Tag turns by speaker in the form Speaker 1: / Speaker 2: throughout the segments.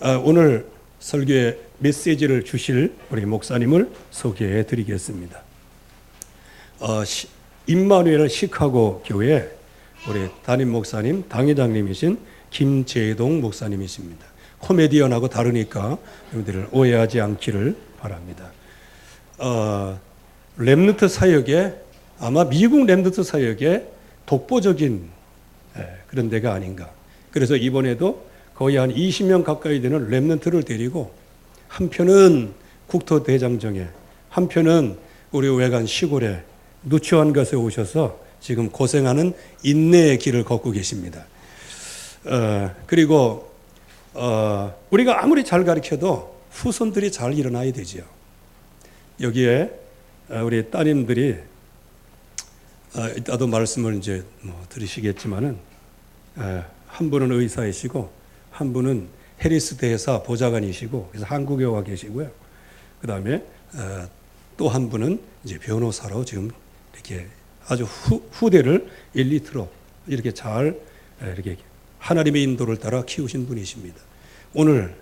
Speaker 1: 오늘 설교의 메시지를 주실 우리 목사님을 소개해 드리겠습니다. 임마누엘 시카고 교회 우리 담임 목사님, 당회장님이신 김재동 목사님이십니다. 코미디언하고 다르니까 여러분들 오해하지 않기를 바랍니다. 렘넌트 사역에 아마 미국 렘넌트 사역에 독보적인 그런 데가 아닌가. 그래서 이번에도 거의 한 20명 가까이 되는 렘넌트를 데리고 한편은 국토대장정에 한편은 우리 외관 시골에 누추한 곳에 오셔서 지금 고생하는 인내의 길을 걷고 계십니다. 그리고 우리가 아무리 잘 가르쳐도 후손들이 잘 일어나야 되지요. 여기에 우리 따님들이 이따도 말씀을 이제 들으시겠지만은 한 분은 의사이시고 한 분은 해리스 대사 보좌관이시고 그래서 한국에 와 계시고요. 그 다음에 또 한 분은 이제 변호사로 지금 이렇게 아주 후대를 1, 2트로 이렇게 잘 이렇게 하나님의 인도를 따라 키우신 분이십니다. 오늘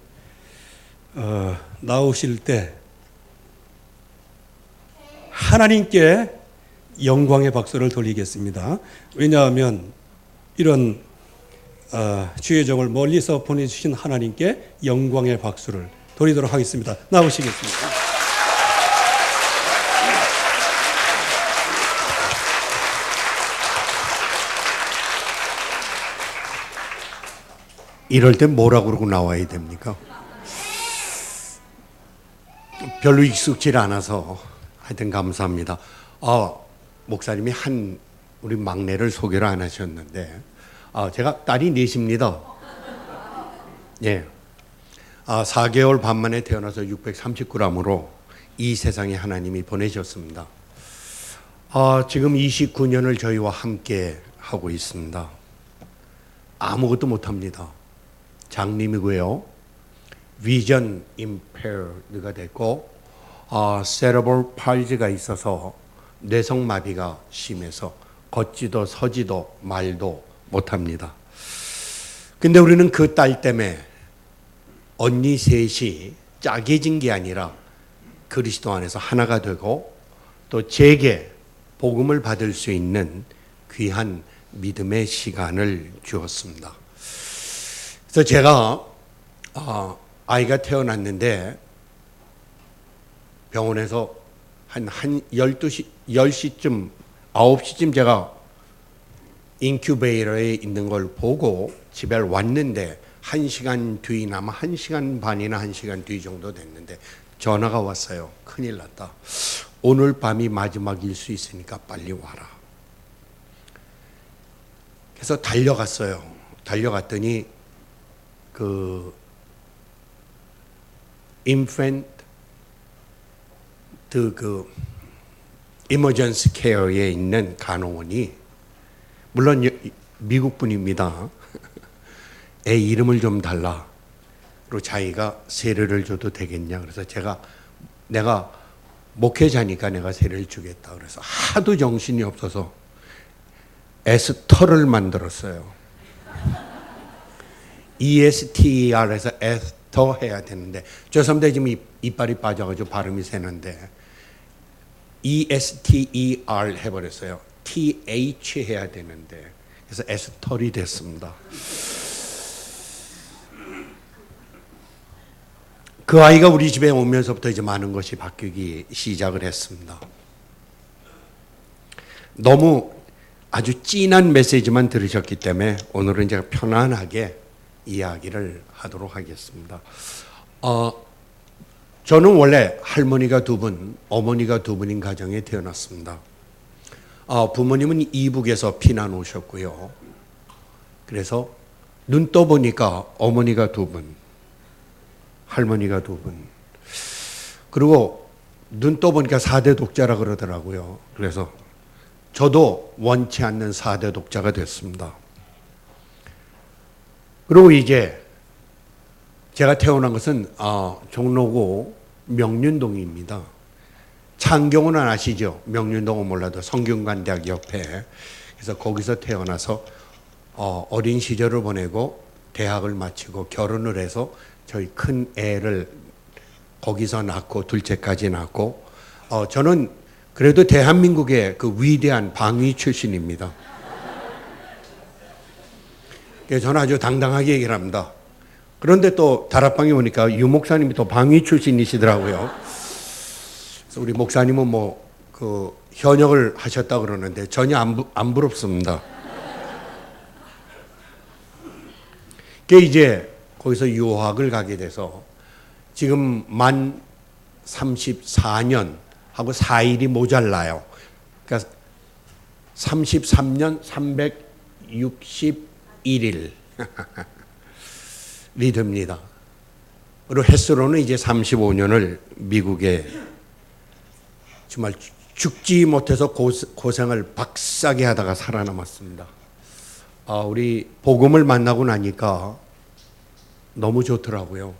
Speaker 1: 나오실 때 하나님께 영광의 박수를 돌리겠습니다. 왜냐하면 이런 주의 종을 멀리서 보내주신 하나님께 영광의 박수를 돌리도록 하겠습니다. 나오시겠습니다.
Speaker 2: 이럴 때 뭐라고 그러고 나와야 됩니까? 별로 익숙지 않아서 하여튼 감사합니다. 목사님이 우리 막내를 소개를 안 하셨는데 제가 딸이 넷입니다. 예. 4개월 반 만에 태어나서 639g으로 이 세상에 하나님이 보내셨습니다. 지금 29년을 저희와 함께 하고 있습니다. 아무것도 못합니다. 장님이고요. 비전 임페어드가 됐고 세레브럴 팔지가 있어서 뇌성마비가 심해서 걷지도 서지도 말도 못합니다. 근데 우리는 그 딸 때문에 언니 셋이 짜게진 게 아니라 그리스도 안에서 하나가 되고 또 제게 복음을 받을 수 있는 귀한 믿음의 시간을 주었습니다. 그래서 제가 아이가 태어났는데 병원에서 한 12시, 10시쯤, 9시쯤 제가 인큐베이터에 있는 걸 보고 집에 왔는데 1시간 뒤나마 1시간 반이나 1시간 뒤 정도 됐는데 전화가 왔어요. 큰일 났다. 오늘 밤이 마지막일 수 있으니까 빨리 와라. 그래서 달려갔어요. 달려갔더니 infant emergency care에 있는 간호원이 물론 미국 분입니다. 애 이름을 좀 달라. 그리고 자기가 세례를 줘도 되겠냐. 그래서 내가 목회자니까 내가 세례를 주겠다. 그래서 하도 정신이 없어서 에스터를 만들었어요. ESTER에서 에스터 해야 되는데 죄송합니다. 지금 이빨이 빠져가지고 발음이 새는데 ESTER 해버렸어요. TH 해야 되는데 그래서 에스터리 됐습니다. 그 아이가 우리 집에 오면서부터 이제 많은 것이 바뀌기 시작을 했습니다. 너무 아주 진한 메시지만 들으셨기 때문에 오늘은 제가 편안하게 이야기를 하도록 하겠습니다. 저는 원래 할머니가 2분, 어머니가 2분인 가정에 태어났습니다. 부모님은 이북에서 피난 오셨고요. 그래서 눈 떠보니까 어머니가 2분, 할머니가 2분. 그리고 눈 떠보니까 4대 독자라 그러더라고요. 그래서 저도 원치 않는 4대 독자가 됐습니다. 그리고 이제 제가 태어난 것은 종로구 명륜동입니다. 창경은 아시죠? 명륜동은 몰라도 성균관대학 옆에. 그래서 거기서 태어나서 어린 시절을 보내고 대학을 마치고 결혼을 해서 저희 큰 애를 거기서 낳고 둘째까지 낳고 저는 그래도 대한민국의 그 위대한 방위 출신입니다. 그래서 저는 아주 당당하게 얘기를 합니다. 그런데 또 다락방에 오니까 유 목사님이 또 방위 출신이시더라고요. 그래서 우리 목사님은 뭐 그 현역을 하셨다 그러는데 전혀 안 부럽습니다. 그게 이제 거기서 유학을 가게 돼서 지금 만 34년 하고 4일이 모자라요. 그러니까 33년 361일 이 됩니다. 그리고 횟수로는 이제 35년을 미국에 정말 죽지 못해서 고생을 박사게 하다가 살아남았습니다. 우리 복음을 만나고 나니까 너무 좋더라고요.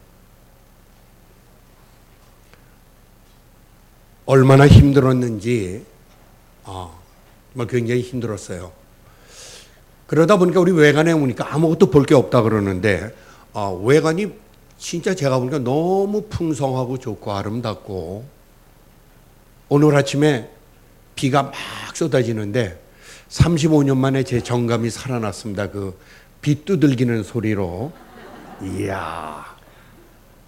Speaker 2: 얼마나 힘들었는지 정말 굉장히 힘들었어요. 그러다 보니까 우리 외관에 오니까 아무것도 볼 게 없다 그러는데 외관이 진짜 제가 보니까 너무 풍성하고 좋고 아름답고 오늘 아침에 비가 막 쏟아지는데 35년 만에 제 정감이 살아났습니다. 그 비 두들기는 소리로. 이야.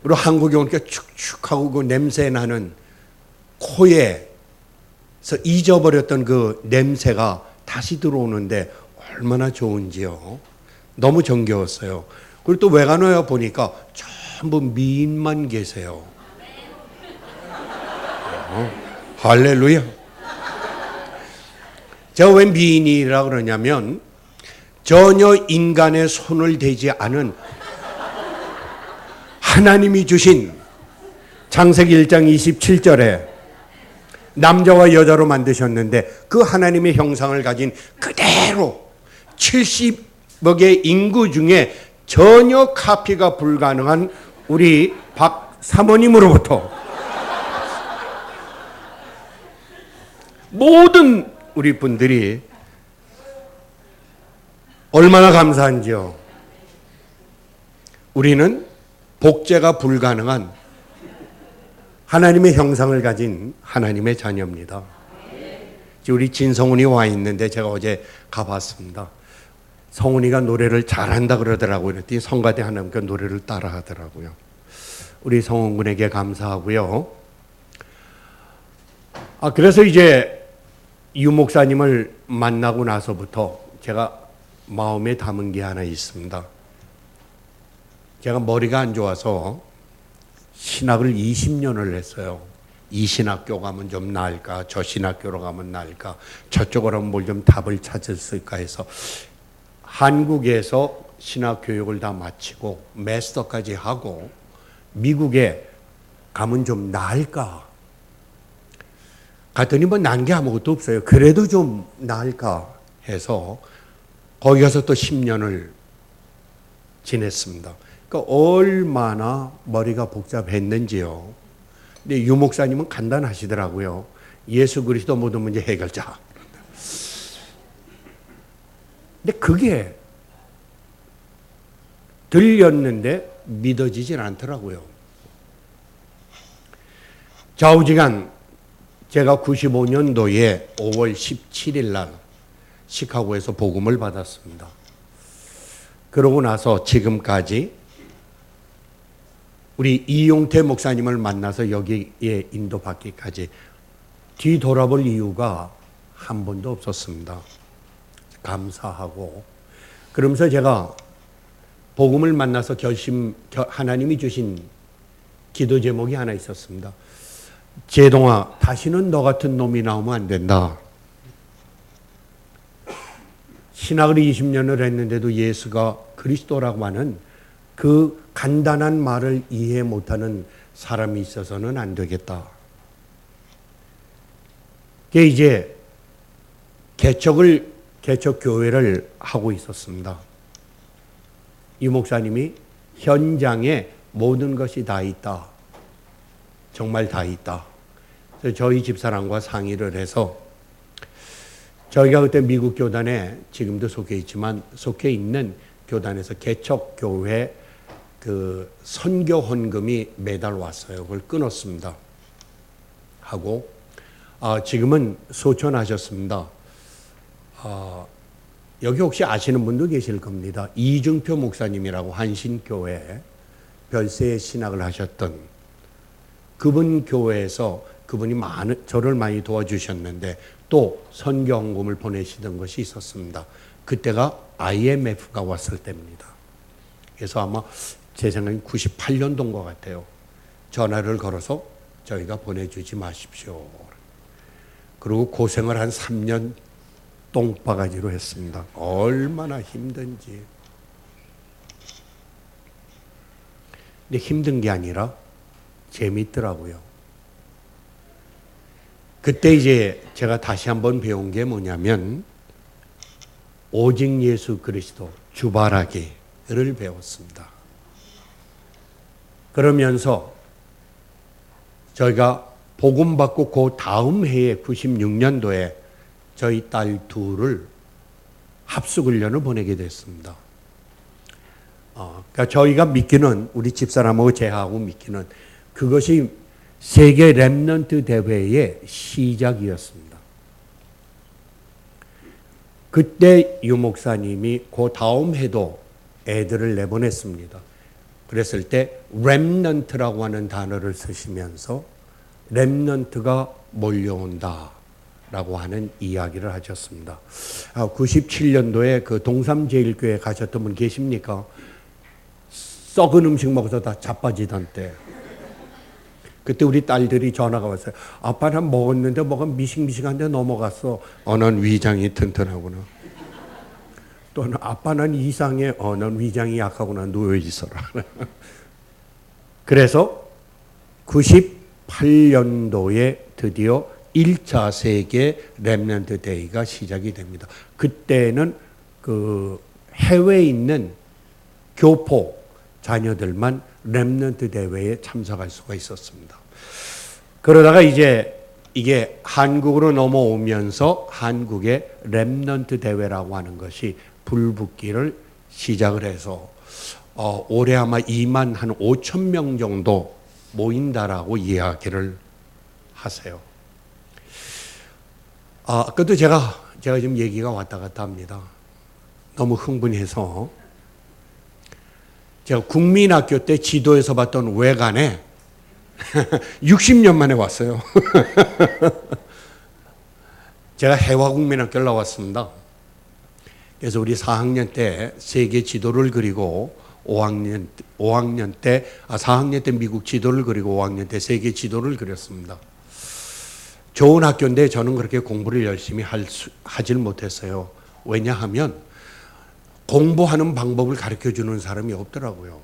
Speaker 2: 그리고 한국에 오니까 축축하고 그 냄새 나는 코에서 잊어버렸던 그 냄새가 다시 들어오는데 얼마나 좋은지요. 너무 정겨웠어요. 그리고 또 외관에 보니까 전부 미인만 계세요. 할렐루야. 제가 왜 미인이라 그러냐면 전혀 인간의 손을 대지 않은 하나님이 주신 창세기 1장 27절에 남자와 여자로 만드셨는데 그 하나님의 형상을 가진 그대로 70억의 인구 중에 전혀 카피가 불가능한 우리 박 사모님으로부터 모든 우리 분들이 얼마나 감사한지요. 우리는 복제가 불가능한 하나님의 형상을 가진 하나님의 자녀입니다. 우리 진성훈이 와 있는데 제가 어제 가봤습니다. 성훈이가 노래를 잘한다 그러더라고요. 그랬더니 성가대 하나님께 노래를 따라 하더라고요. 우리 성훈 군에게 감사하고요. 그래서 이제 유 목사님을 만나고 나서부터 제가 마음에 담은 게 하나 있습니다. 제가 머리가 안 좋아서 신학을 20년을 했어요. 이 신학교 가면 좀 나을까, 저 신학교로 가면 나을까, 저쪽으로 하면 뭘 좀 답을 찾았을까 해서 한국에서 신학교육을 다 마치고 마스터까지 하고 미국에 가면 좀 나을까 갔더니 뭐 난 게 아무것도 없어요. 그래도 좀 나을까 해서 거기 가서 또 10년을 지냈습니다. 그러니까 얼마나 머리가 복잡했는지요. 근데 유 목사님은 간단하시더라고요. 예수 그리스도 모든 문제 해결자. 근데 그게 들렸는데 믿어지질 않더라고요. 좌우지간 제가 95년도에 5월 17일 날 시카고에서 복음을 받았습니다. 그러고 나서 지금까지 우리 이용태 목사님을 만나서 여기에 인도받기까지 뒤돌아볼 이유가 한 번도 없었습니다. 감사하고 그러면서 제가 복음을 만나서 하나님이 주신 기도 제목이 하나 있었습니다. 제동아, 다시는 너 같은 놈이 나오면 안 된다. 신학을 20년을 했는데도 예수가 그리스도라고 하는 그 간단한 말을 이해 못하는 사람이 있어서는 안 되겠다. 그게 이제 개척교회를 하고 있었습니다. 이 목사님이 현장에 모든 것이 다 있다. 정말 다 있다. 그래서 저희 집사람과 상의를 해서 저희가 그때 미국 교단에 지금도 속해 있지만 속해 있는 교단에서 개척교회 그 선교 헌금이 매달 왔어요. 그걸 끊었습니다. 하고 지금은 소천하셨습니다. 여기 혹시 아시는 분도 계실 겁니다. 이중표 목사님이라고 한신교회 별세에 신학을 하셨던 그분 교회에서 그분이 저를 많이 도와주셨는데 또 선교 헌금을 보내시던 것이 있었습니다. 그때가 IMF가 왔을 때입니다. 그래서 아마 제 생각엔 98년도인 것 같아요. 전화를 걸어서 저희가 보내주지 마십시오. 그리고 고생을 한 3년 똥바가지로 했습니다. 얼마나 힘든지. 근데 힘든 게 아니라 재밌더라고요. 그때 이제 제가 다시 한번 배운 게 뭐냐면 오직 예수 그리스도 주바라기를 배웠습니다. 그러면서 저희가 복음 받고 그 다음 해에 96년도에 저희 딸 둘을 합숙훈련을 보내게 됐습니다. 그러니까 저희가 믿기는 우리 집사람하고 제하고 믿기는 그것이 세계 렘넌트 대회의 시작이었습니다. 그때 유 목사님이 그 다음 해도 애들을 내보냈습니다. 그랬을 때 렘넌트라고 하는 단어를 쓰시면서 렘넌트가 몰려온다 라고 하는 이야기를 하셨습니다. 97년도에 그 동삼제일교회 가셨던 분 계십니까? 썩은 음식 먹어서 다 자빠지던 때. 그때 우리 딸들이 전화가 왔어요. 아빠는 먹었는데 뭐가 미식미식한데 넘어갔어. 넌 위장이 튼튼하구나. 또는 아빠는 이상해. 넌 위장이 약하구나. 누워있어라. 그래서 98년도에 드디어 1차 세계 렘넌트 데이가 시작이 됩니다. 그때는 그 해외에 있는 교포 자녀들만 렘넌트 대회에 참석할 수가 있었습니다. 그러다가 이제 이게 한국으로 넘어오면서 한국의 렘넌트 대회라고 하는 것이 불붙기를 시작을 해서 올해 아마 2만 한 5천 명 정도 모인다라고 이야기를 하세요. 그것도 제가 지금 얘기가 왔다 갔다 합니다. 너무 흥분해서 제가 국민학교 때 지도에서 봤던 외관에 60년 만에 왔어요. 제가 해화국민학교를 나왔습니다. 그래서 우리 4학년 때 세계 지도를 그리고 4학년 때 미국 지도를 그리고 5학년 때 세계 지도를 그렸습니다. 좋은 학교인데 저는 그렇게 공부를 열심히 하질 못했어요. 왜냐하면 공부하는 방법을 가르쳐주는 사람이 없더라고요.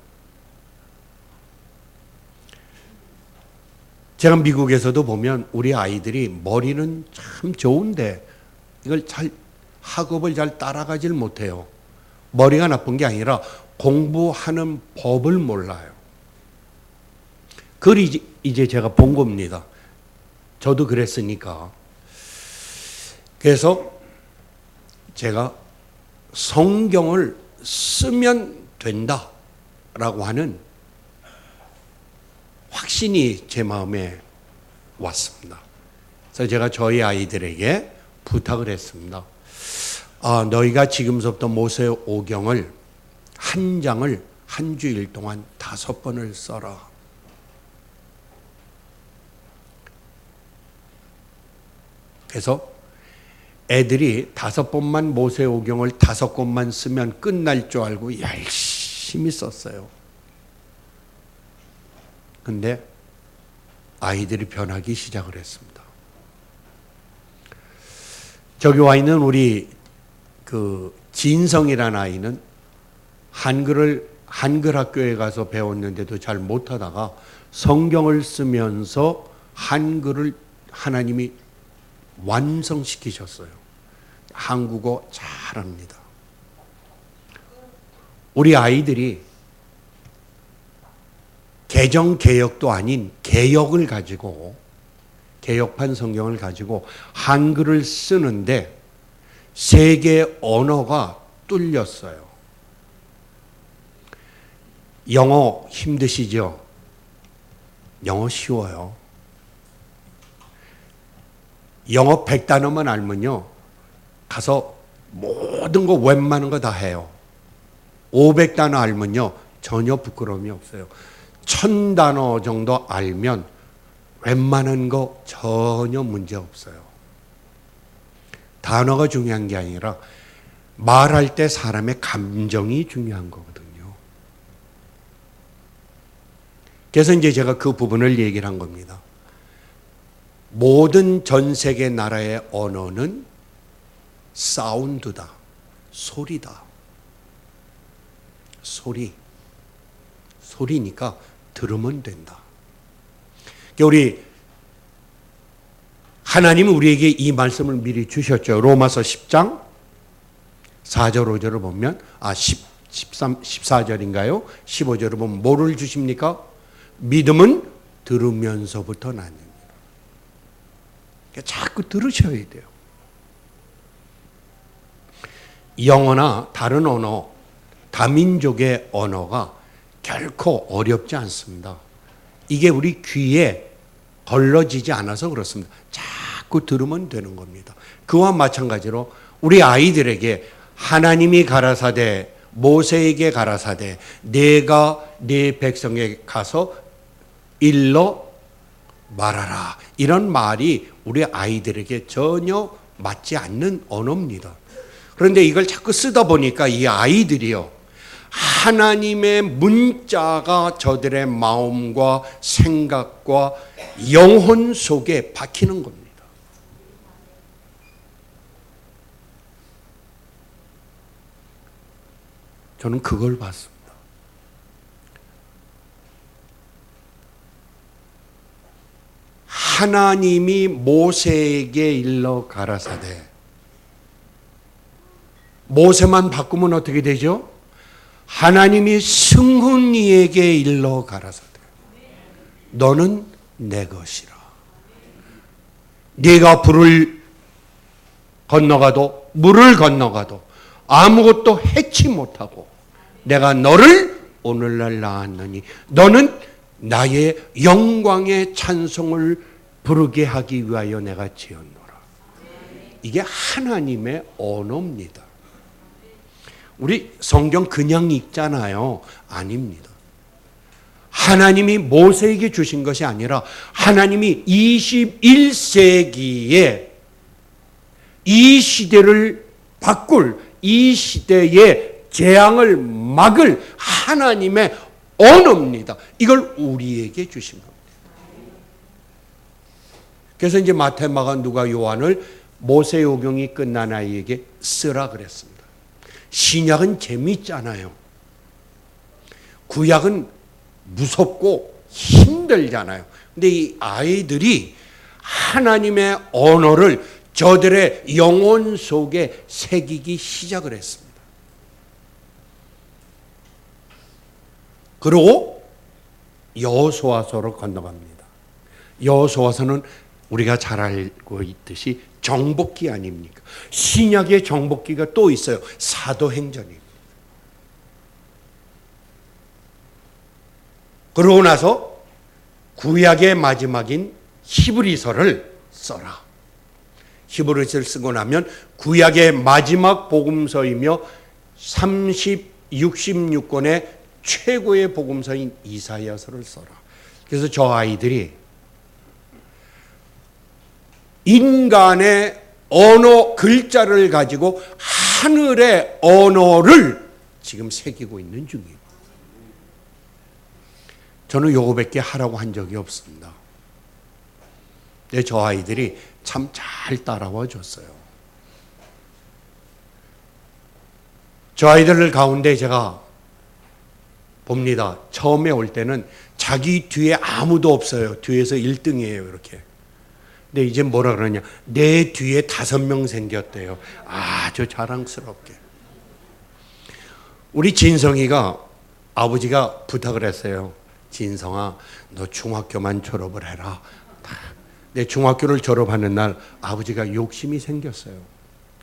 Speaker 2: 제가 미국에서도 보면 우리 아이들이 머리는 참 좋은데 이걸 학업을 잘 따라가질 못해요. 머리가 나쁜 게 아니라 공부하는 법을 몰라요. 그걸 이제 제가 본 겁니다. 저도 그랬으니까. 그래서 제가 성경을 쓰면 된다라고 하는 확신이 제 마음에 왔습니다. 그래서 제가 저희 아이들에게 부탁을 했습니다. 너희가 지금부터 모세오경을 한 장을 한 주일 동안 5번을 써라. 그래서 애들이 5번만 모세오경을 5권만 쓰면 끝날 줄 알고 열심히 썼어요. 근데 아이들이 변하기 시작을 했습니다. 저기 와 있는 우리 그 진성이라는 아이는 한글 학교에 가서 배웠는데도 잘 못하다가 성경을 쓰면서 한글을 하나님이 완성시키셨어요. 한국어 잘합니다. 우리 아이들이 개정 개혁도 아닌 개혁을 가지고 개혁판 성경을 가지고 한글을 쓰는데 세계 언어가 뚫렸어요. 영어 힘드시죠? 영어 쉬워요. 영어 100단어만 알면요, 가서 모든 거 웬만한 거 다 해요. 500단어 알면요, 전혀 부끄러움이 없어요. 1000단어 정도 알면 웬만한 거 전혀 문제 없어요. 단어가 중요한 게 아니라 말할 때 사람의 감정이 중요한 거거든요. 그래서 이제 제가 그 부분을 얘기를 한 겁니다. 모든 전 세계 나라의 언어는 사운드다. 소리다. 소리니까 들으면 된다. 우리 하나님은 우리에게 이 말씀을 미리 주셨죠. 로마서 10장 4절 5절을 보면 14절인가요? 15절을 보면 뭐를 주십니까? 믿음은 들으면서부터 나뉩니다. 자꾸 들으셔야 돼요. 영어나 다른 언어, 다민족의 언어가 결코 어렵지 않습니다. 이게 우리 귀에 걸러지지 않아서 그렇습니다. 자꾸 들으면 되는 겁니다. 그와 마찬가지로 우리 아이들에게 하나님이 가라사대, 모세에게 가라사대, 내가 네 백성에게 가서 일러 말하라, 이런 말이 우리 아이들에게 전혀 맞지 않는 언어입니다. 그런데 이걸 자꾸 쓰다 보니까 이 아이들이요, 하나님의 문자가 저들의 마음과 생각과 영혼 속에 박히는 겁니다. 저는 그걸 봤습니다. 하나님이 모세에게 일러 가라사대, 모세만 바꾸면 어떻게 되죠? 하나님이 승훈이에게 일러 가라사대, 너는 내 것이라. 네가 불을 건너가도 물을 건너가도 아무것도 해치 못하고 내가 너를 오늘날 낳았느니 너는 나의 영광의 찬송을 부르게 하기 위하여 내가 지었노라. 이게 하나님의 언어입니다. 우리 성경 그냥 읽잖아요. 아닙니다. 하나님이 모세에게 주신 것이 아니라 하나님이 21세기에 이 시대를 바꿀, 이 시대의 재앙을 막을 하나님의 언어입니다. 이걸 우리에게 주신 겁니다. 그래서 이제 마태, 마가, 누가, 요한을 모세오경이 끝난 아이에게 쓰라 그랬습니다. 신약은 재미있잖아요. 구약은 무섭고 힘들잖아요. 근데 이 아이들이 하나님의 언어를 저들의 영혼 속에 새기기 시작을 했습니다. 그리고 여호수아서로 건너갑니다. 여호수아서는 우리가 잘 알고 있듯이 정복기 아닙니까? 신약의 정복기가 또 있어요. 사도행전입니다. 그러고 나서 구약의 마지막인 히브리서를 써라. 히브리서를 쓰고 나면 구약의 마지막 복음서이며 66권의 최고의 복음서인 이사야서를 써라. 그래서 저 아이들이 인간의 언어, 글자를 가지고 하늘의 언어를 지금 새기고 있는 중이에요. 저는 요거밖에 하라고 한 적이 없습니다. 근데 저 아이들이 참 잘 따라와 줬어요. 저 아이들 가운데 제가 봅니다. 처음에 올 때는 자기 뒤에 아무도 없어요. 뒤에서 1등이에요, 이렇게. 근데 이제 뭐라 그러냐? 내 뒤에 5명 생겼대요. 아주 자랑스럽게. 우리 진성이가 아버지가 부탁을 했어요. 진성아, 너 중학교만 졸업을 해라. 내 중학교를 졸업하는 날 아버지가 욕심이 생겼어요.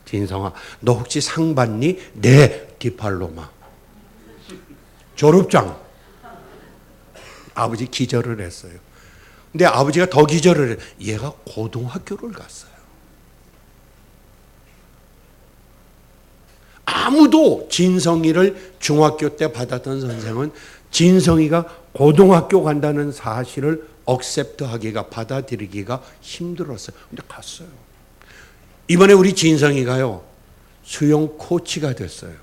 Speaker 2: 진성아, 너 혹시 상 받니? 네, 디팔로마. 졸업장. 아버지 기절을 했어요. 근데 아버지가 더 기절을 해. 얘가 고등학교를 갔어요. 아무도 진성이를 중학교 때 받았던 선생은 진성이가 고등학교 간다는 사실을 억셉트하기가, 받아들이기가 힘들었어요. 근데 갔어요. 이번에 우리 진성이가요, 수영 코치가 됐어요.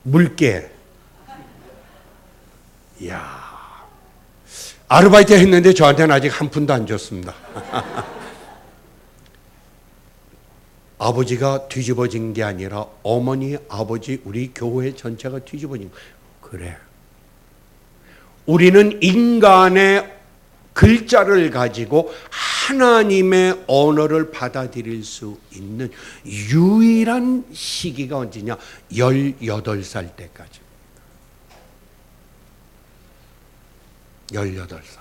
Speaker 2: 물개. 이야. 아르바이트 했는데 저한테는 아직 한 푼도 안 줬습니다. 아버지가 뒤집어진 게 아니라 어머니, 아버지, 우리 교회 전체가 뒤집어진 거예요. 그래. 우리는 인간의 글자를 가지고 하나님의 언어를 받아들일 수 있는 유일한 시기가 언제냐? 18살 때까지. 18살.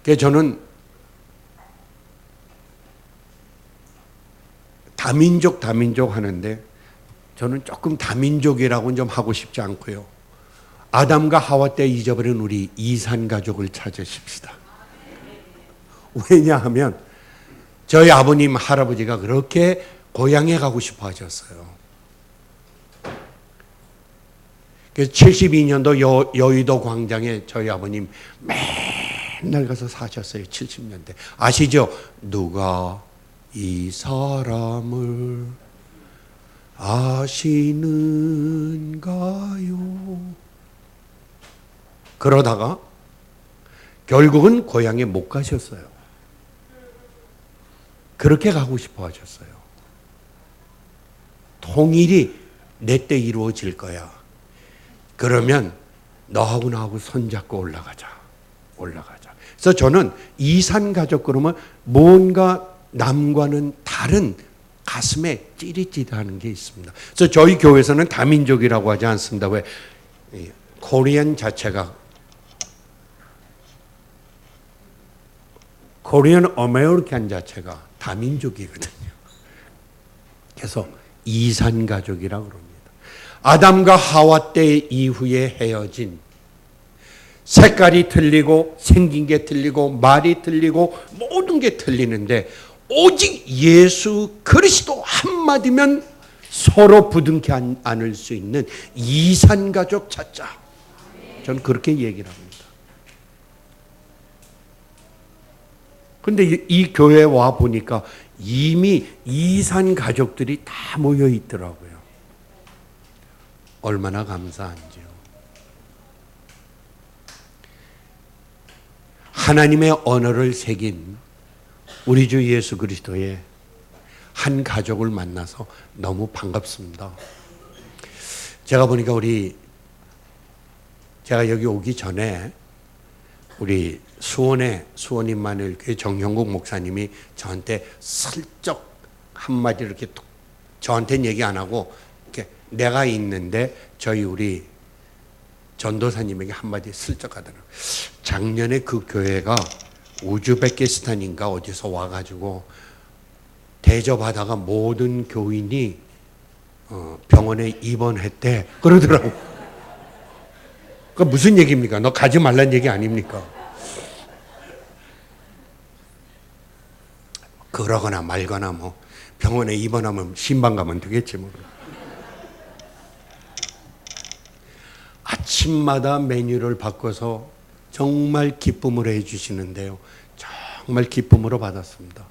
Speaker 2: 그래서 저는 다민족 하는데 저는 조금 다민족이라고는 좀 하고 싶지 않고요. 아담과 하와 때 잊어버린 우리 이산 가족을 찾으십시다. 왜냐하면 저희 아버님, 할아버지가 그렇게 고향에 가고 싶어 하셨어요. 그래서 72년도 여의도 광장에 저희 아버님 맨날 가서 사셨어요. 70년대. 아시죠? 누가 이 사람을 아시는가요? 그러다가 결국은 고향에 못 가셨어요. 그렇게 가고 싶어 하셨어요. 통일이 내 때 이루어질 거야. 그러면 너하고 나하고 손잡고 올라가자. 그래서 저는 이산 가족 그러면 뭔가 남과는 다른 가슴에 찌릿찌릿하는 게 있습니다. 그래서 저희 교회에서는 다민족이라고 하지 않습니다. 왜? 코리안 자체가 코리안 아메리칸 자체가 다민족이거든요. 그래서 이산 가족이라고 그럽니다. 아담과 하와 때 이후에 헤어진 색깔이 틀리고 생긴 게 틀리고 말이 틀리고 모든 게 틀리는데 오직 예수 그리스도 한마디면 서로 부둥켜 안을 수 있는 이산 가족 찾자. 저는 그렇게 얘기를 합니다. 그런데 이 교회에 와 보니까 이미 이산 가족들이 다 모여 있더라고요. 얼마나 감사한지요. 하나님의 언어를 새긴 우리 주 예수 그리스도의 한 가족을 만나서 너무 반갑습니다. 제가 보니까 제가 여기 오기 전에 우리 수원 임마누엘교회 정형국 목사님이 저한테 슬쩍 한마디 이렇게 저한테는 얘기 안 하고 이렇게 내가 있는데 저희 우리 전도사님에게 한마디 슬쩍 하더라고요. 작년에 그 교회가 우즈베키스탄인가 어디서 와가지고 대접하다가 모든 교인이 병원에 입원했대 그러더라고. 그 무슨 얘기입니까? 너 가지 말란 얘기 아닙니까? 그러거나 말거나 뭐 병원에 입원하면 신방 가면 되겠지 뭐. 아침마다 메뉴를 바꿔서 정말 기쁨으로 해주시는데요. 정말 기쁨으로 받았습니다.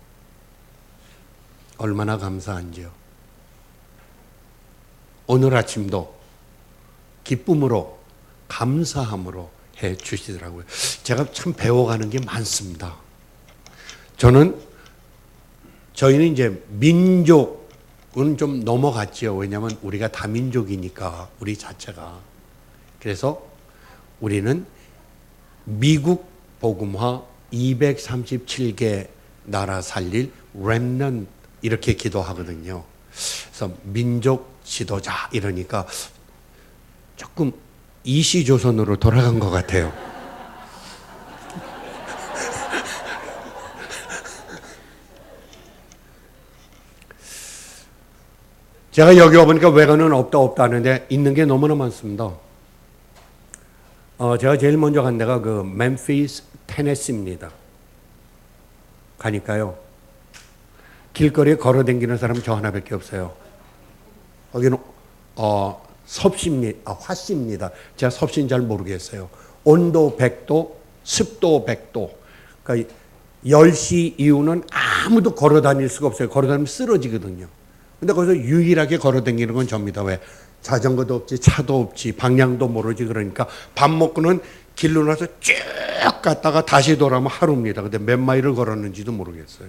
Speaker 2: 얼마나 감사한지요. 오늘 아침도 기쁨으로 감사함으로 해 주시더라고요. 제가 참 배워가는 게 많습니다. 저희는 이제 민족은 좀 넘어갔죠. 왜냐하면 우리가 다민족이니까 우리 자체가. 그래서 우리는 미국 복음화 237개 나라 살릴 렘넌트 이렇게 기도하거든요. 그래서 민족 지도자 이러니까 조금 이시조선으로 돌아간 것 같아요. 제가 여기 와보니까 외관은 없다 하는데 있는 게 너무나 많습니다. 제가 제일 먼저 간 데가 그 멤피스, 테네시입니다. 가니까요. 길거리에 걸어 다니는 사람 저 하나밖에 없어요. 거기는 화씨입니다. 제가 섭씨는 잘 모르겠어요. 온도 100도, 습도 100도. 그러니까 10시 이후는 아무도 걸어 다닐 수가 없어요. 걸어 다니면 쓰러지거든요. 근데 거기서 유일하게 걸어 다니는 건 접니다. 왜? 자전거도 없지, 차도 없지, 방향도 모르지. 그러니까 밥 먹고는 길로 나서 쭉 갔다가 다시 돌아오면 하루입니다. 근데 몇 마일을 걸었는지도 모르겠어요.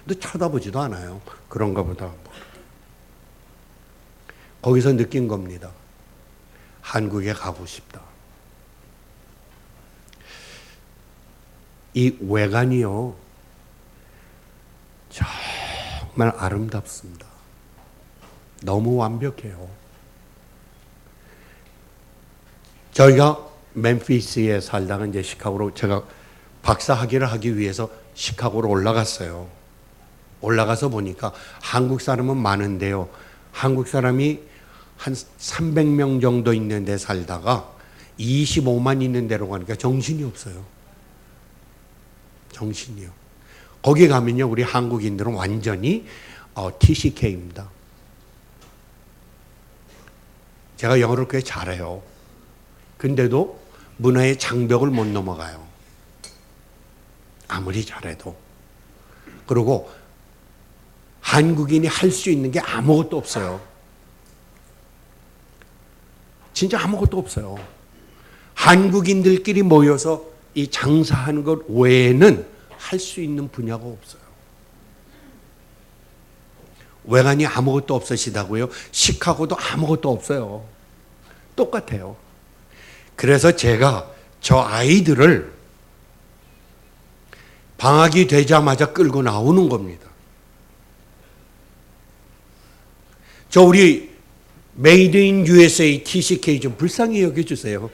Speaker 2: 근데 쳐다보지도 않아요. 그런가 보다. 거기서 느낀 겁니다. 한국에 가고 싶다. 이 외관이요, 정말 아름답습니다. 너무 완벽해요. 저희가 멤피스에 살다가 이제 시카고로 제가 박사 학위를 하기 위해서 시카고로 올라갔어요. 올라가서 보니까 한국 사람은 많은데요. 한국 사람이 한 300명 정도 있는 데 살다가 25만 있는 데로 가니까 정신이 없어요. 정신이요. 거기 가면요, 우리 한국인들은 완전히 TCK입니다. 제가 영어를 꽤 잘해요. 근데도 문화의 장벽을 못 넘어가요. 아무리 잘해도. 그리고 한국인이 할 수 있는 게 아무것도 없어요. 진짜 아무것도 없어요. 한국인들끼리 모여서 이 장사하는 것 외에는 할 수 있는 분야가 없어요. 외관이 아무것도 없으시다고요? 시카고도 아무것도 없어요. 똑같아요. 그래서 제가 저 아이들을 방학이 되자마자 끌고 나오는 겁니다. 저 우리 메이드 인 USA TCK 좀 불쌍히 여겨주세요.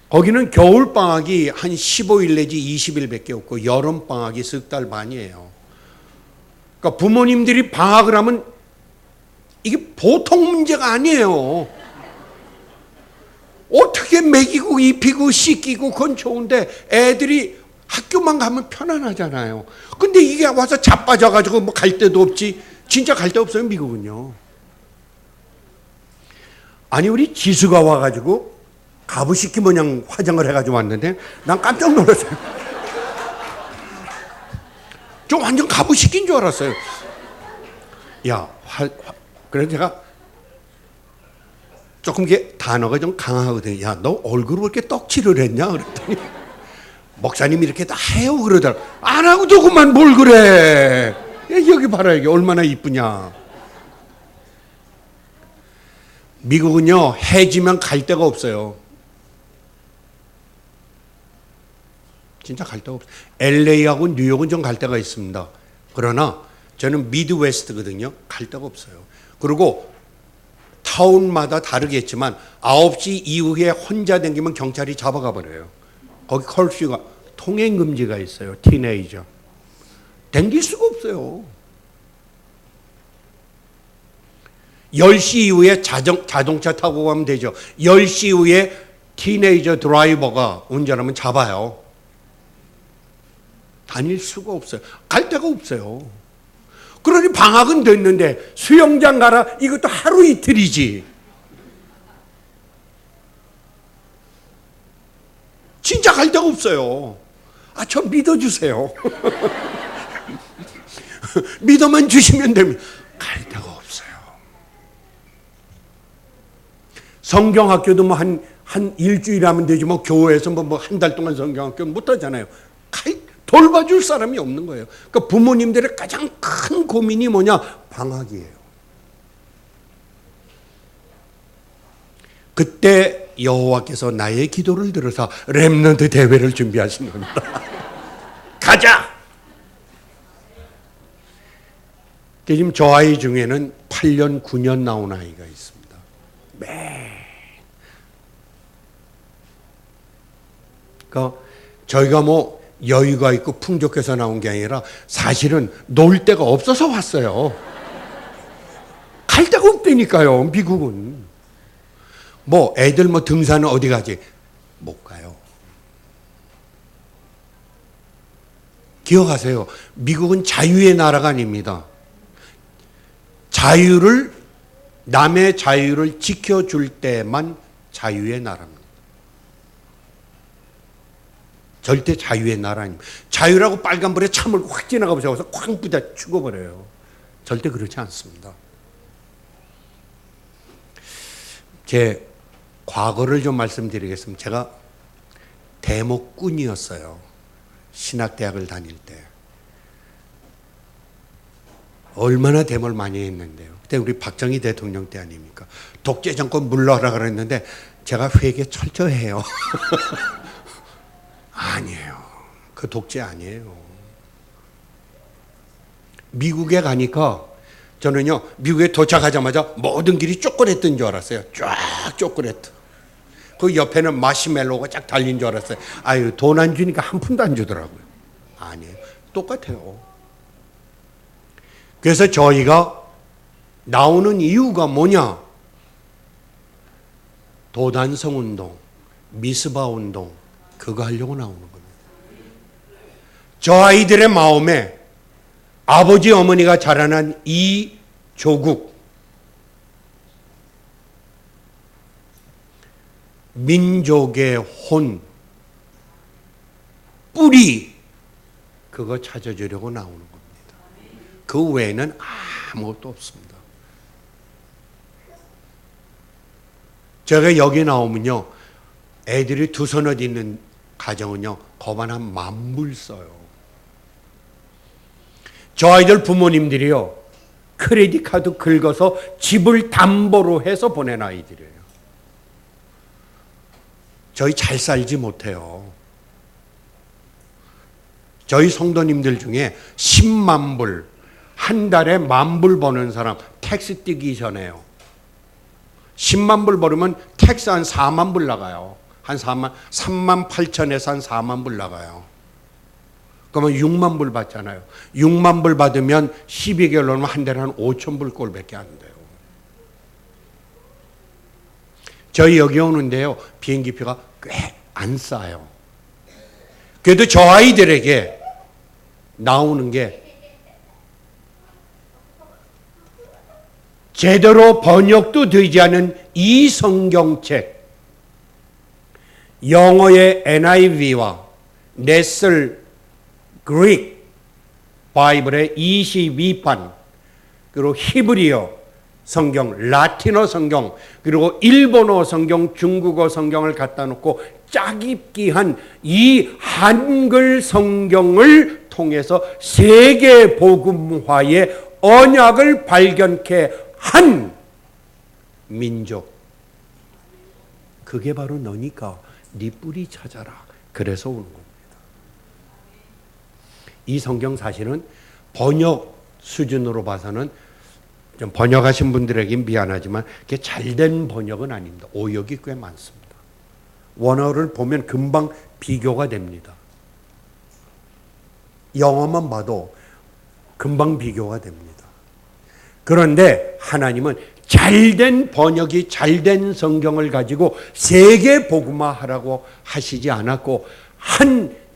Speaker 2: 거기는 겨울방학이 한 15일 내지 20일밖에 없고 여름방학이 석 달 반이에요. 그러니까 부모님들이 방학을 하면 이게 보통 문제가 아니에요. 어떻게 먹이고 입히고 씻기고 그건 좋은데 애들이 학교만 가면 편안하잖아요. 근데 이게 와서 자빠져가지고 뭐 갈 데도 없지. 진짜 갈 데 없어요, 미국은요. 아니, 우리 지수가 와가지고 가부시키 모양 화장을 해가지고 왔는데 난 깜짝 놀랐어요. 좀 완전 가부시키인 줄 알았어요. 야, 그래서 제가 조금 이게 단어가 좀 강하거든요. 야, 너 얼굴을 왜 이렇게 떡칠을 했냐? 그랬더니 목사님이 이렇게 다 해요 그러더라고. 안 하고 조금만 뭘 그래. 여기 봐라, 이게 얼마나 이쁘냐. 미국은요, 해지면 갈 데가 없어요. 진짜 갈 데가 없어요. LA하고 뉴욕은 좀 갈 데가 있습니다. 그러나 저는 미드웨스트거든요. 갈 데가 없어요. 그리고 타운마다 다르겠지만 9시 이후에 혼자 다니면 경찰이 잡아가 버려요. 거기 컬퓨가 통행 금지가 있어요. 티네이저. 다닐 수가 없어요. 10시 이후에 자동차 타고 가면 되죠. 10시 이후에 티네이저 드라이버가 운전하면 잡아요. 다닐 수가 없어요. 갈 데가 없어요. 그러니 방학은 됐는데 수영장 가라, 이것도 하루 이틀이지. 진짜 갈 데가 없어요. 아, 저 믿어주세요. 믿어만 주시면 됩니다. 갈 데가 없어요. 성경학교도 뭐 한 일주일 하면 되지, 뭐 교회에서 뭐 한 달 동안 성경학교 못 하잖아요. 돌봐줄 사람이 없는 거예요. 그러니까 부모님들의 가장 큰 고민이 뭐냐? 방학이에요. 그때 여호와께서 나의 기도를 들어서 렘넌트 대회를 준비하신 겁니다. 가자! 지금 저 아이 중에는 8년, 9년 나온 아이가 있습니다. 그러니까 저희가 뭐 여유가 있고 풍족해서 나온 게 아니라 사실은 놀 데가 없어서 왔어요. 갈 데가 없다니까요, 미국은. 뭐 애들 뭐 등산은 어디 가지? 못 가요. 기억하세요. 미국은 자유의 나라가 아닙니다. 남의 자유를 지켜줄 때만 자유의 나라입니다. 절대 자유의 나라 아닙니다. 자유라고 빨간불에 참을 확 지나가 보셔서 쾅 부딪혀 죽어버려요. 절대 그렇지 않습니다. 제 과거를 좀 말씀드리겠습니다. 제가 대목꾼이었어요. 신학대학을 다닐 때. 얼마나 대모를 많이 했는데요. 그때 우리 박정희 대통령 때 아닙니까? 독재 정권 물러가라 그랬는데 제가 회개 철저해요. 아니에요. 그 독재 아니에요. 미국에 가니까 저는요, 미국에 도착하자마자 모든 길이 초콜릿인 줄 알았어요. 쫙 초콜릿. 그 옆에는 마시멜로가 쫙 달린 줄 알았어요. 아유, 돈 안 주니까 한 푼도 안 주더라고요. 아니에요. 똑같아요. 그래서 저희가 나오는 이유가 뭐냐? 도단성 운동, 미스바 운동, 그거 하려고 나오는 겁니다. 저 아이들의 마음에 아버지 어머니가 자라난 이 조국, 민족의 혼, 뿌리, 그거 찾아주려고 나오는 겁니다. 그 외에는 아무것도 없습니다. 제가 여기 나오면요, 애들이 두 손을 있는 가정은요, 거만 한 10,000불 써요. 저 아이들 부모님들이요, 크레딧 카드 긁어서 집을 담보로 해서 보낸 아이들이에요. 저희 잘 살지 못해요. 저희 성도님들 중에 10만 불, 한 달에 10,000불 버는 사람, 텍스 떼기 전에요. 10만 불 벌으면 텍스 한 4만 불 나가요. 한 38,000에서 한 4만 불 나가요. 그러면 6만 불 받잖아요. 6만 불 받으면 12개월 넘으면 한 달에 한 5,000불 꼴밖에 안 돼요. 저희 여기 오는데요, 비행기표가 꽤 안 싸요. 그래도 저 아이들에게 나오는 게 제대로 번역도 되지 않은 이 성경책, 영어의 NIV와 넷슬 그릭 바이블의 22판, 그리고 히브리어 성경, 라틴어 성경, 그리고 일본어 성경, 중국어 성경을 갖다 놓고 짜깁기한 이 한글 성경을 통해서 세계 복음화의 언약을 발견케 한 민족. 그게 바로 너니까 네 뿌리 찾아라. 그래서 오는 겁니다. 이 성경 사실은 번역 수준으로 봐서는 좀 번역하신 분들에겐 미안하지만 그게 잘된 번역은 아닙니다. 오역이 꽤 많습니다. 원어를 보면 금방 비교가 됩니다. 영어만 봐도 금방 비교가 됩니다. 그런데 하나님은 잘된 번역이 잘된 성경을 가지고 세계 복음화하라고 하시지 않았고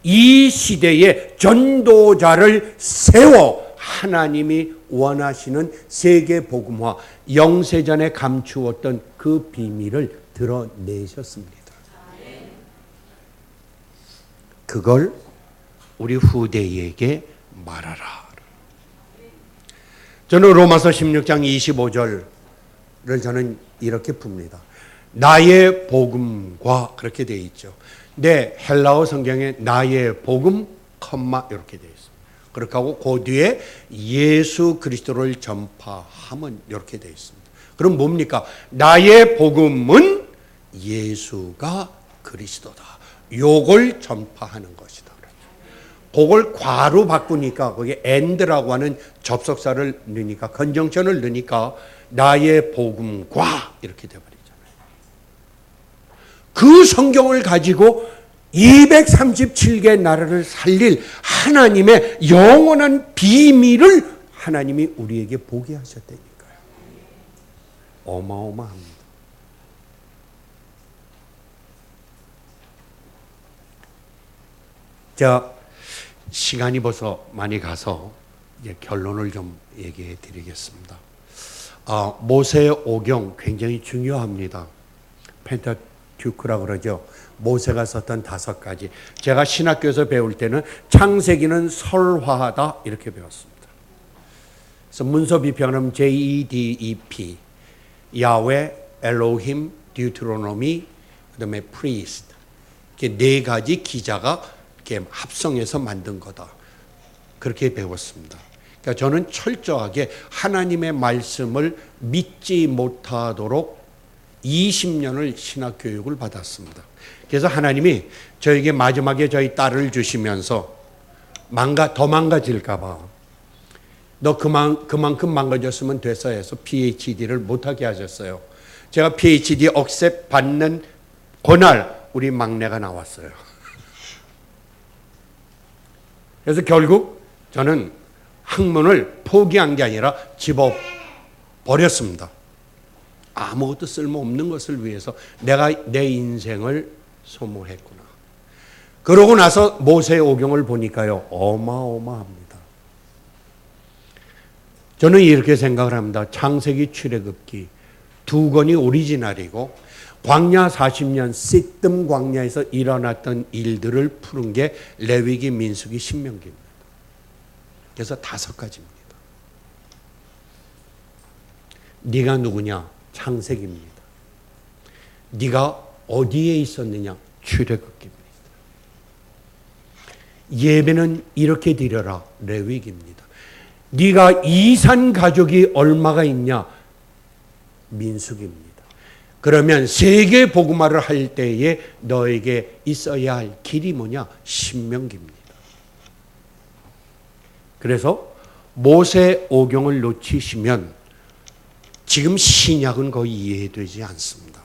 Speaker 2: 이 시대에 전도자를 세워 하나님이 원하시는 세계 복음화, 영세전에 감추었던 그 비밀을 드러내셨습니다. 그걸 우리 후대에게 말하라. 저는 로마서 16장 25절을 저는 이렇게 풉니다. 나의 복음과 그렇게 되어 있죠. 네, 헬라어 성경에 나의 복음, 이렇게 되어 있습니다. 그렇게 하고 그 뒤에 예수 그리스도를 전파함은 이렇게 되어 있습니다. 그럼 뭡니까? 나의 복음은 예수가 그리스도다. 요걸 전파하는 것이다. 그걸 과로 바꾸니까 거기에 and라고 하는 접속사를 넣으니까, 컨정션을 넣으니까 나의 복음과 이렇게 되어버리잖아요. 그 성경을 가지고 237개 나라를 살릴 하나님의 영원한 비밀을 하나님이 우리에게 보게 하셨다니까요. 어마어마합니다. 자, 시간이 벌써 많이 가서 이제 결론을 좀 얘기해 드리겠습니다. 모세의 오경 굉장히 중요합니다. 펜타튜크라고 그러죠. 모세가 썼던 5가지. 제가 신학교에서 배울 때는 창세기는 설화하다 이렇게 배웠습니다. 그래서 문서 비평은 JEDEP, 야훼, 엘로힘, 디우트로노미, 그다음에 프리스트. 이렇게 4가지 기자가 이렇게 합성해서 만든 거다. 그렇게 배웠습니다. 그러니까 저는 철저하게 하나님의 말씀을 믿지 못하도록 20년을 신학 교육을 받았습니다. 그래서 하나님이 저에게 마지막에 저희 딸을 주시면서 더 망가질까 봐 너 그만큼 망가졌으면 됐어 해서 PhD를 못하게 하셨어요. 제가 PhD 억셉 받는 그날 우리 막내가 나왔어요. 그래서 결국 저는 학문을 포기한 게 아니라 집어버렸습니다. 아무것도 쓸모없는 것을 위해서 내가 내 인생을 소모했구나. 그러고 나서 모세의 오경을 보니까요, 어마어마합니다. 저는 이렇게 생각을 합니다. 창세기, 출애굽기 2권이 오리지널이고 광야 40년 시뜸 광야에서 일어났던 일들을 푸는 게 레위기, 민수기, 신명기입니다. 그래서 5가지입니다. 네가 누구냐? 창세기입니다. 네가 어디에 있었느냐? 출애굽기입니다. 예배는 이렇게 드려라. 레위기입니다. 네가 이산 가족이 얼마가 있냐? 민수기입니다. 그러면 세계 복음화를 할 때에 너에게 있어야 할 길이 뭐냐? 신명기입니다. 그래서 모세 오경을 놓치시면 지금 신약은 거의 이해되지 않습니다.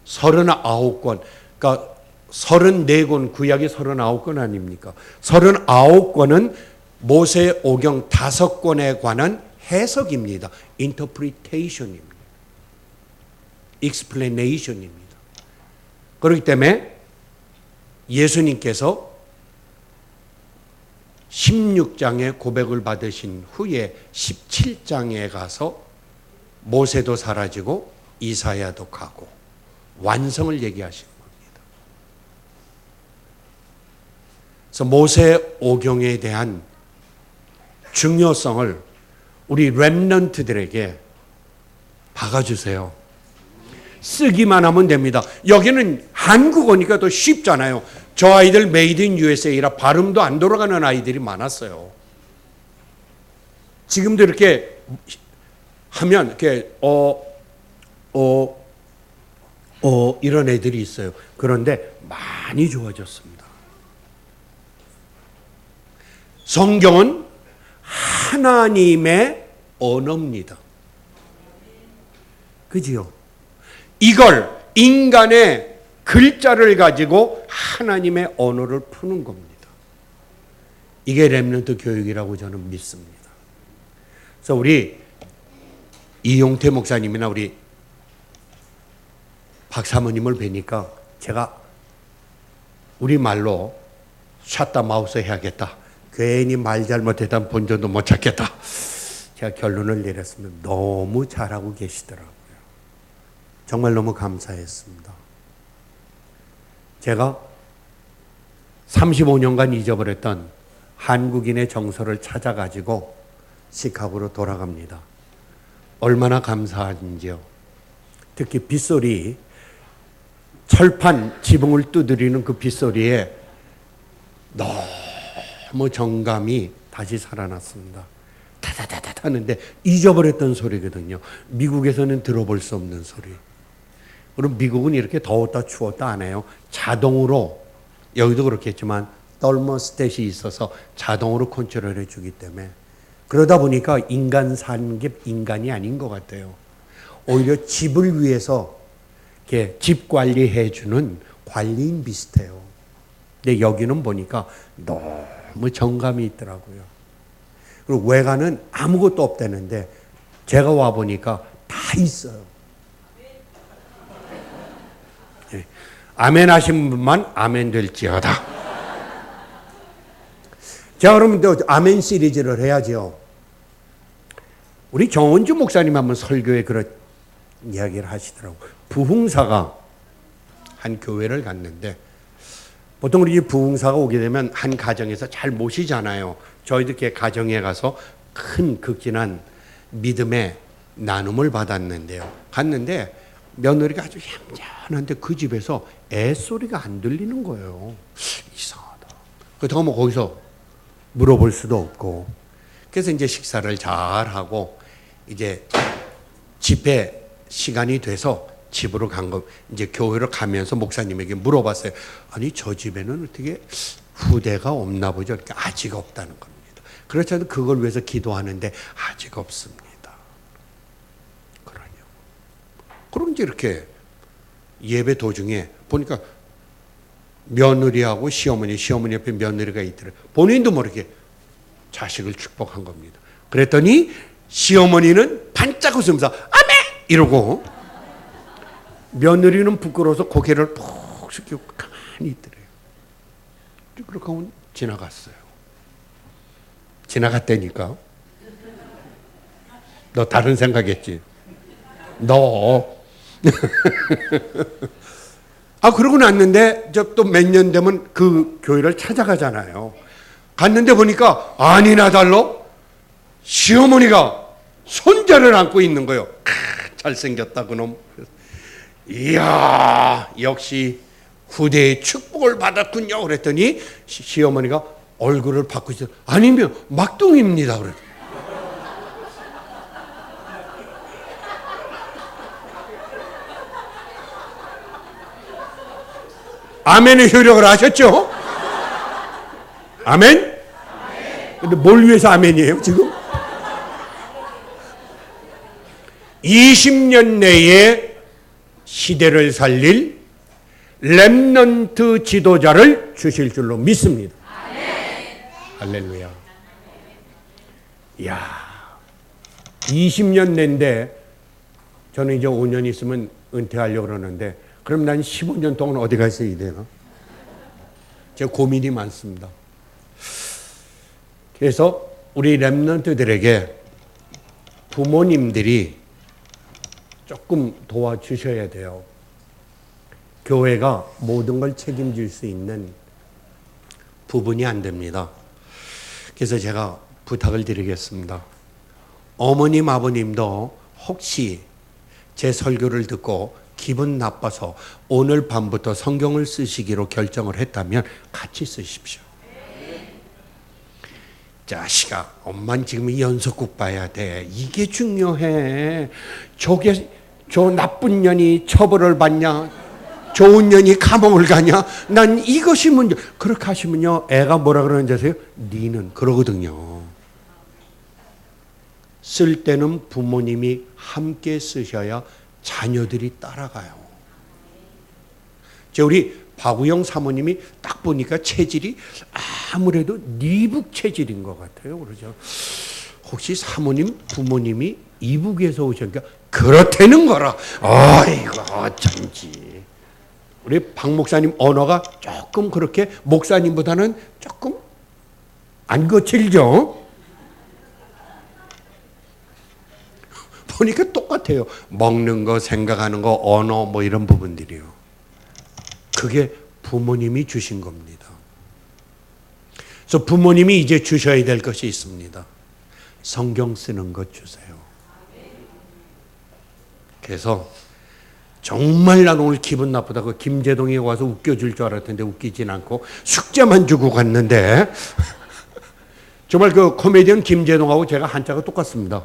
Speaker 2: 39권, 그러니까 34권, 구약이 39권 아닙니까? 39권은 모세 오경 5권에 관한 해석입니다. interpretation입니다. explanation입니다. 그렇기 때문에 예수님께서 16장의 고백을 받으신 후에 17장에 가서 모세도 사라지고 이사야도 가고 완성을 얘기하시는 겁니다. 그래서 모세 오경에 대한 중요성을 우리 렘넌트들에게 박아주세요. 쓰기만 하면 됩니다. 여기는 한국어니까 더 쉽잖아요. 저 아이들 메이드 인 USA라 발음도 안 돌아가는 아이들이 많았어요. 지금도 이렇게 하면 이렇게 이런 애들이 있어요. 그런데 많이 좋아졌습니다. 성경은 하나님의 언어입니다. 그지요? 이걸 인간의 글자를 가지고 하나님의 언어를 푸는 겁니다. 이게 렘넌트 교육이라고 저는 믿습니다. 그래서 우리 이용태 목사님이나 우리 박사모님을 뵈니까 제가 우리 말로 샷다 마우스 해야겠다. 괜히 말 잘못했다면 본전도 못 찾겠다. 제가 결론을 내렸습니다. 너무 잘하고 계시더라고요. 정말 너무 감사했습니다. 제가 35년간 잊어버렸던 한국인의 정서를 찾아가지고 시카고로 돌아갑니다. 얼마나 감사한지요. 특히 빗소리, 철판 지붕을 두드리는 그 빗소리에 너무 정감이 다시 살아났습니다. 타다다다 하는데 잊어버렸던 소리거든요. 미국에서는 들어볼 수 없는 소리. 그럼 미국은 이렇게 더웠다 추웠다 안 해요. 자동으로, 여기도 그렇겠지만 더머스탯이 있어서 자동으로 컨트롤해 주기 때문에 그러다 보니까 인간 사는 게 인간이 아닌 것 같아요. 오히려 집을 위해서 이렇게 집 관리해주는 관리인 비슷해요. 근데 여기는 보니까 너무 정감이 있더라고요. 그리고 외관은 아무것도 없다는데 제가 와 보니까 다 있어요. 네. 아멘 하신 분만 아멘 될지어다. 자, 그러면 또 아멘 시리즈를 해야죠. 우리 정원주 목사님 한번 설교에 그런 이야기를 하시더라고요. 부흥사가 한 교회를 갔는데 보통 우리 부흥사가 오게 되면 한 가정에서 잘 모시잖아요. 저희도 이렇게 가정에 가서 큰 극진한 믿음의 나눔을 받았는데요. 갔는데 며느리가 아주 얌전한데 그 집에서 애소리가 안 들리는 거예요. 이상하다. 그렇다고 뭐 거기서 물어볼 수도 없고. 그래서 이제 식사를 잘 하고 이제 집회 시간이 돼서 집으로 간 거, 이제 교회로 가면서 목사님에게 물어봤어요. 아니, 저 집에는 어떻게 후대가 없나 보죠? 그러니까 아직 없다는 겁니다. 그렇지 않아도 그걸 위해서 기도하는데 아직 없습니다. 그러냐고. 그럼 이제 이렇게 예배 도중에 보니까 며느리하고 시어머니 옆에 며느리가 있더래요. 본인도 모르게 자식을 축복한 겁니다. 그랬더니 시어머니는 반짝 웃으면서 아멘! 이러고 며느리는 부끄러워서 고개를 푹 숙이고 가만히 있더래요. 그렇게 하면 지나갔어요. 지나갔다니까. 너 다른 생각했지? 너. 그러고 났는데 또 몇 년 되면 그 교회를 찾아가잖아요. 갔는데 보니까 아니나 달러 시어머니가 손자를 안고 있는 거예요. 잘생겼다 그놈. 이야, 역시 후대의 축복을 받았군요. 그랬더니 시어머니가 얼굴을 바꾸시더 아니면 막둥이입니다. 그래. 아멘의 효력을 아셨죠? 아멘? 근데 뭘 위해서 아멘이에요, 지금? 20년 내에 시대를 살릴 렘넌트 지도자를 주실 줄로 믿습니다. 할렐루야. 이야, 20년 내인데 저는 이제 5년 있으면 은퇴하려고 그러는데 그럼 난 15년 동안 어디 가 있어야 되나? 제 고민이 많습니다. 그래서 우리 렘넌트들에게 부모님들이 조금 도와주셔야 돼요. 교회가 모든 걸 책임질 수 있는 부분이 안 됩니다. 그래서 제가 부탁을 드리겠습니다. 어머님, 아버님도 혹시 제 설교를 듣고 기분 나빠서 오늘 밤부터 성경을 쓰시기로 결정을 했다면 같이 쓰십시오. 자식아, 엄마는 지금 연속극 봐야 돼. 이게 중요해. 저 나쁜 년이 처벌을 받냐? 좋은 년이 감옥을 가냐? 난 이것이 문제. 그렇게 하시면요, 애가 뭐라 그러는지 아세요? 니는 그러거든요. 쓸 때는 부모님이 함께 쓰셔야 자녀들이 따라가요. 우리 박우영 사모님이 딱 보니까 체질이 아무래도 니북 체질인 것 같아요. 그러죠. 혹시 사모님, 부모님이 이북에서 오셨니까 그렇다는 거라. 아이고, 어쩐지. 우리 박 목사님 언어가 조금 그렇게 목사님보다는 조금 안 거칠죠? 보니까 똑같아요. 먹는 거, 생각하는 거, 언어 뭐 이런 부분들이요. 그게 부모님이 주신 겁니다. 그래서 부모님이 이제 주셔야 될 것이 있습니다. 성경 쓰는 것 주세요. 그래서 정말 난 오늘 기분 나쁘다. 그 김재동이 와서 웃겨줄 줄 알았는데 웃기진 않고 숙제만 주고 갔는데 정말 그 코미디언 김재동하고 제가 한자가 똑같습니다.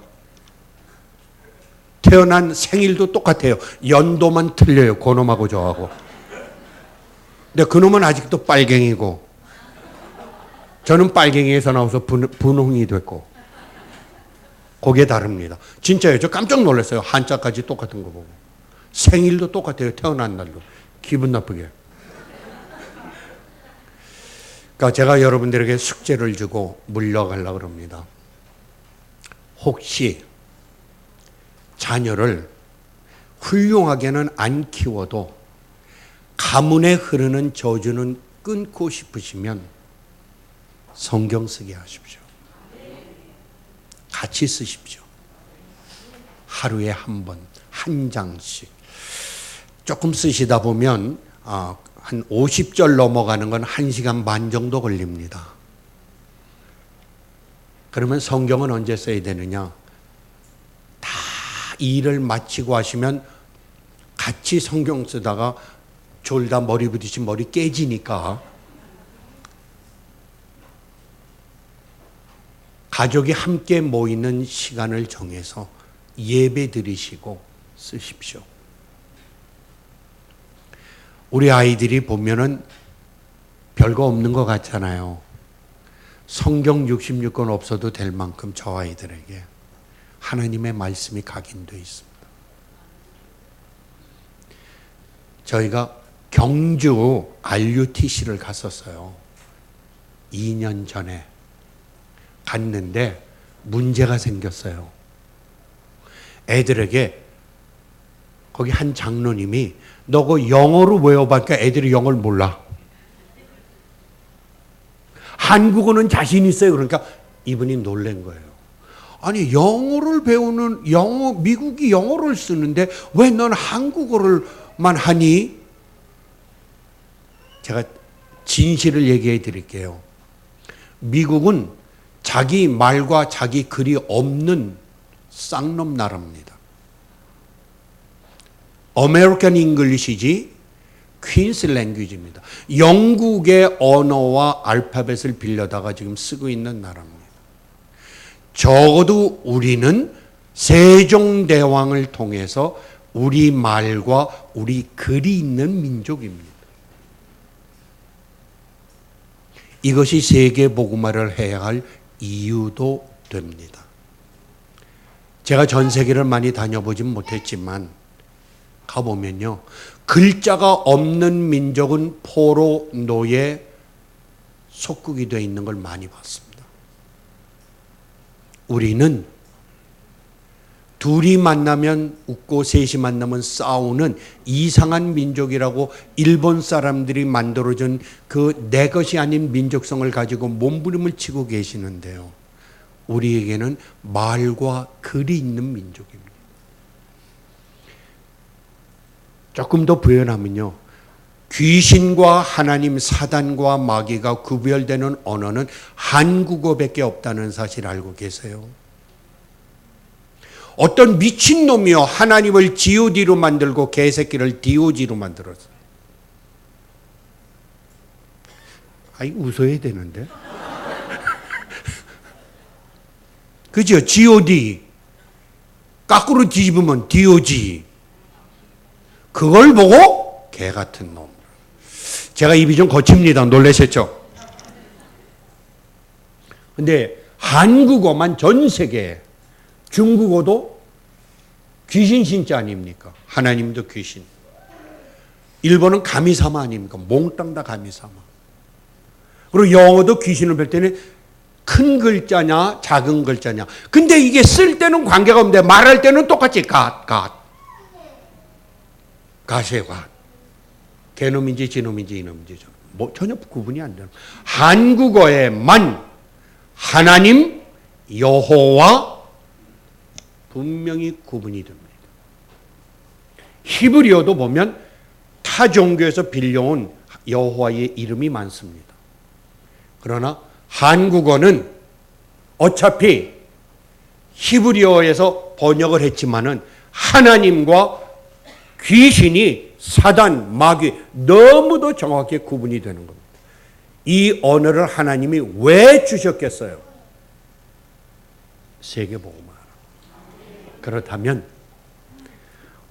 Speaker 2: 태어난 생일도 똑같아요. 연도만 틀려요. 그놈하고 저하고. 근데 그놈은 아직도 빨갱이고 저는 빨갱이에서 나와서 분홍이 됐고 그게 다릅니다. 진짜요. 저 깜짝 놀랐어요. 한자까지 똑같은 거 보고. 생일도 똑같아요. 태어난 날도. 기분 나쁘게. 그러니까 제가 여러분들에게 숙제를 주고 물러가려고 합니다. 혹시 자녀를 훌륭하게는 안 키워도 가문에 흐르는 저주는 끊고 싶으시면 성경 쓰게 하십시오. 같이 쓰십시오. 하루에 한 번, 한 장씩. 조금 쓰시다 보면 한 50절 넘어가는 건 1시간 반 정도 걸립니다. 그러면 성경은 언제 써야 되느냐? 다 일을 마치고 하시면 같이 성경 쓰다가 졸다 머리 부딪히면 머리 깨지니까 가족이 함께 모이는 시간을 정해서 예배 드리시고 쓰십시오. 우리 아이들이 보면은 별거 없는 것 같잖아요. 성경 66권 없어도 될 만큼 저 아이들에게 하나님의 말씀이 각인되어 있습니다. 저희가 경주 RUTC를 갔었어요. 2년 전에 갔는데 문제가 생겼어요. 애들에게 거기 한 장로님이 너 그 영어로 외워봤니까 애들이 영어를 몰라. 한국어는 자신 있어요. 그러니까 이분이 놀란 거예요. 아니 영어를 배우는 미국이 영어를 쓰는데 왜 넌 한국어를만 하니? 제가 진실을 얘기해 드릴게요. 미국은 자기 말과 자기 글이 없는 쌍놈 나라입니다. 아메리칸 잉글리시지 퀸스 랭귀지입니다. 영국의 언어와 알파벳을 빌려다가 지금 쓰고 있는 나라입니다. 적어도 우리는 세종대왕을 통해서 우리 말과 우리 글이 있는 민족입니다. 이것이 세계복음화를 해야 할 이유도 됩니다. 제가 전 세계를 많이 다녀보진 못했지만 가보면요, 글자가 없는 민족은 포로, 노예, 속국이 되어 있는 걸 많이 봤습니다. 우리는 둘이 만나면 웃고 셋이 만나면 싸우는 이상한 민족이라고 일본 사람들이 만들어준 그 내 것이 아닌 민족성을 가지고 몸부림을 치고 계시는데요. 우리에게는 말과 글이 있는 민족입니다. 조금 더 부연하면요, 귀신과 하나님, 사단과 마귀가 구별되는 언어는 한국어밖에 없다는 사실 알고 계세요? 어떤 미친놈이요, 하나님을 GOD로 만들고 개새끼를 DOG로 만들었어요. 아이, 웃어야 되는데. 그죠? GOD. 거꾸로 뒤집으면 DOG. 그걸 보고 개 같은 놈. 제가 입이 좀 거칩니다. 놀라셨죠? 근데 한국어만 전 세계에, 중국어도 귀신 신자 아닙니까? 하나님도 귀신. 일본은 가미사마 아닙니까? 몽땅 다 가미사마. 그리고 영어도 귀신을 뵐 때는 큰 글자냐 작은 글자냐. 근데 이게 쓸 때는 관계가 없는데 말할 때는 똑같이 갓의 갓. 개놈인지 지놈인지 이놈인지 뭐 전혀 구분이 안 되는. 한국어에만 하나님, 여호와 분명히 구분이 됩니다. 히브리어도 보면 타 종교에서 빌려온 여호와의 이름이 많습니다. 그러나 한국어는 어차피 히브리어에서 번역을 했지만은 하나님과 귀신이, 사단, 마귀 너무도 정확히 구분이 되는 겁니다. 이 언어를 하나님이 왜 주셨겠어요? 세계복음화. 그렇다면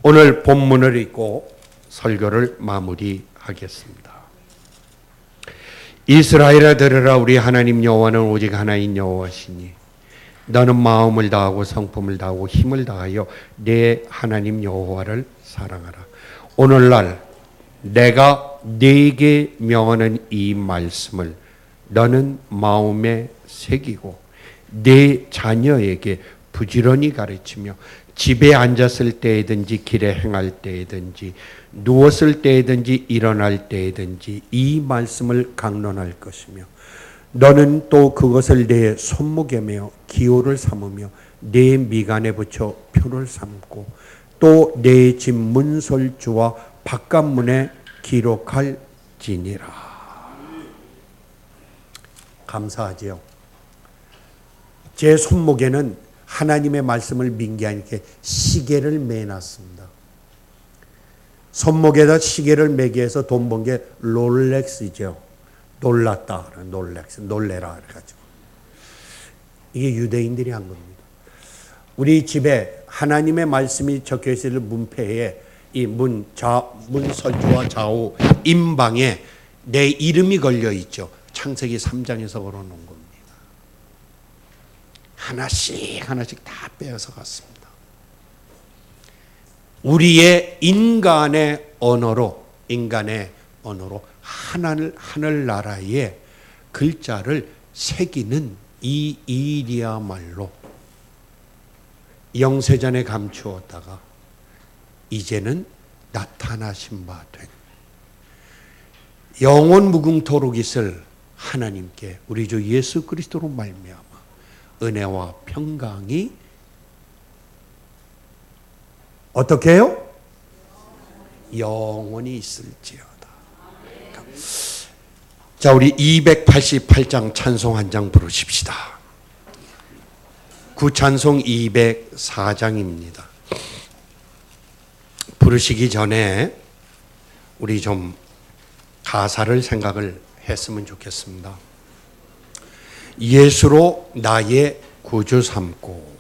Speaker 2: 오늘 본문을 읽고 설교를 마무리하겠습니다. 이스라엘아 들으라, 우리 하나님 여호와는 오직 하나인 여호와시니 너는 마음을 다하고 성품을 다하고 힘을 다하여 내 하나님 여호와를 사랑하라. 오늘날 내가 네게 명하는 이 말씀을 너는 마음에 새기고 내 자녀에게 부지런히 가르치며 집에 앉았을 때이든지 길에 행할 때이든지 누웠을 때이든지 일어날 때이든지 이 말씀을 강론할 것이며 너는 또 그것을 내 손목에 메어 기호를 삼으며 내 미간에 붙여 표를 삼고 또 내 집 문설주와 바깥문에 기록할지니라. 감사하지요. 제 손목에는 하나님의 말씀을 민기하니 이렇게 시계를 매놨습니다. 손목에다 시계를 매게 해서 돈 번 게 롤렉스죠. 놀랐다, 롤렉스, 놀래라 그래가지고 이게 유대인들이 한 겁니다. 우리 집에 하나님의 말씀이 적혀 있을 문패에 이 문설주와 좌우 임방에 내 이름이 걸려 있죠. 창세기 3장에서 걸어놓은 겁니다. 하나씩 하나씩 다 빼어서 갔습니다. 우리의 인간의 언어로 하늘나라의 글자를 새기는 이 일이야말로 영세전에 감추었다가 이제는 나타나신 바 된 영원 무궁토록 있을 하나님께 우리 주 예수 그리스도로 말미암아 은혜와 평강이 어떻게 해요? 영원히 있을지어다. 자, 우리 288장 찬송 한 장 부르십시다. 구찬송 204장입니다. 부르시기 전에 우리 좀 가사를 생각을 했으면 좋겠습니다. 예수로 나의 구주 삼고